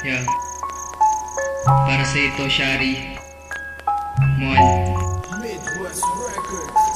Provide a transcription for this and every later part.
Yeah. Para sa ito, Shari. Mon.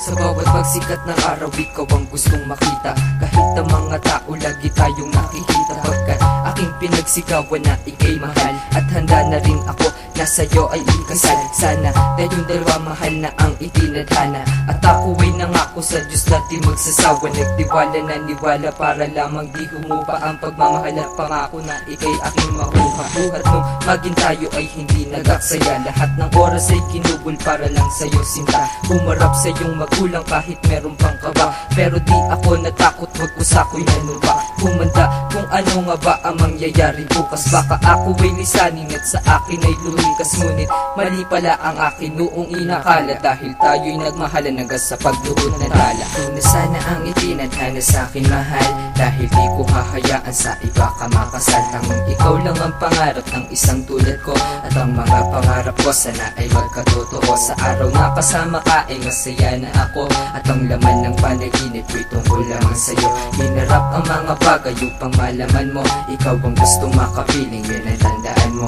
Sa bawat pagsikat ng araw, ikaw ang gustong makita. Kahit ang mga tao lagi tayong nakikita, pagkat aking pinagsigawan na ikay mahal. At handa na rin ako na sa'yo ay ikasal. Sana tayong dalawa mahal na ang itinadhana. At ako ay nangako sa Diyos na di magsasawa. Nagtiwala na niwala para lamang di humupa ang pagmamahal at pangako na ikay aking makuha. Buhat nung maging tayo ay hindi nagaksaya. Lahat ng oras ay kinubol para lang sa'yo sinta. Umarap sa iyong magulang kahit meron pang kaba. Pero di ako natakot, wag ko sa'ko'y nanumpa. Kumanda kung ano nga ba ang mangyayari bukas. Baka ako ay lisanin at sa akin ay lumikas. Ngunit mali pala ang akin noong inakala. Dahil tayo'y nagmahalan hanggang sa pagluhod na tala. Kung na sana ang itinadhana sa'kin mahal, dahil di ko hahayaan sa iba ka makasal. Tanging ikaw lang ang pangarap ng isang tulad ko. At ang mga pangarap ko sana ay magkatotoo. Sa araw na kasama ka ay masaya na ako. At ang laman ng panaginip ko'y tungkol lamang sa'yo. Hinarap ang mga bagay upang malaman mo. Ikaw ang gustong makapiling, yun ang tandaan mo.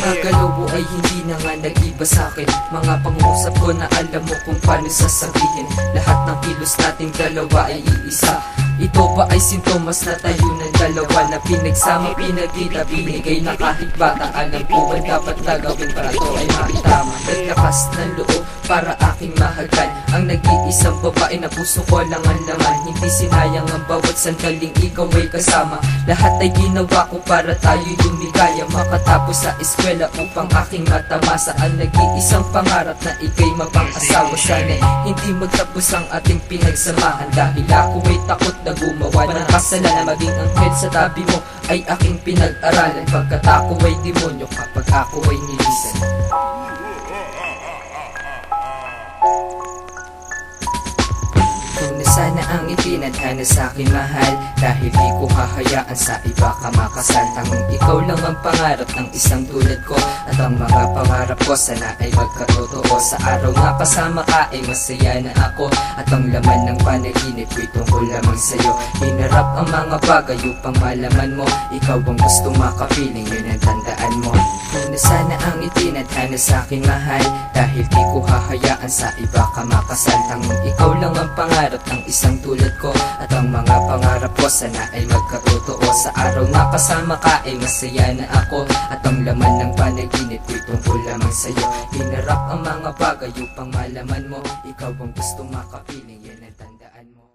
Mga galaw ay hindi na nga nag-iba sa'kin. Mga pangusap ko na alam mo kung paano sasabihin. Lahat ng kilos nating dalawa ay iisa. Ito ba ay sintomas na tayo ng dalawa na pinagsama, pinagkita, binigay na kahit bata. Alam ko ba dapat na gawin para to ay makitama. Naglakas ng loob para aking mahagan ang nag-iisang babae na puso ko lang ang laman. Hindi sinayang ang bawat sandaling ikaw ay kasama. Lahat ay ginawa ko para tayo'y lumigaya. Makatapos sa eskwela upang aking matamasa ang nag-iisang pangarap na ikay mapang-asawa. Sana hindi magtapos ang ating pinagsamahan dahil ako ay takot na gumawa ng kasalanan. Maging anghel sa tabi mo ay aking pinag-aralan, pagkat ako ay demonyo kapag ako ay nilisan. Kung na sana ang itinadhana sa'kin mahal, dahil di ko hahayaan sa iba ka makasal. Tanging ikaw lang ang pangarap ng isang tulad ko. At ang mga pangarap ko sana ay magkatotoo. Sa araw na kasama ka ay masaya na ako. At ang laman ng panaginip ko'y tungkol lamang sa'yo. Hinarap ang mga bagay upang malaman mo. Ikaw ang gustong makapiling, yun ang tandaan mo. Kung na sana ang itinadhana sa'kin mahal, dahil di ko hahayaan sa iba ka makasal. Tanging ikaw lang ang pangarap ng isang tulad ko. At ang mga pangarap ko sana ay magkatotoo. Sa araw na kasama ka ay masaya na ako. At ang laman ng panaginip ko'y tungkol lamang sa'yo. Hinarap ang mga bagay upang malaman mo. Ikaw ang gustong makapiling.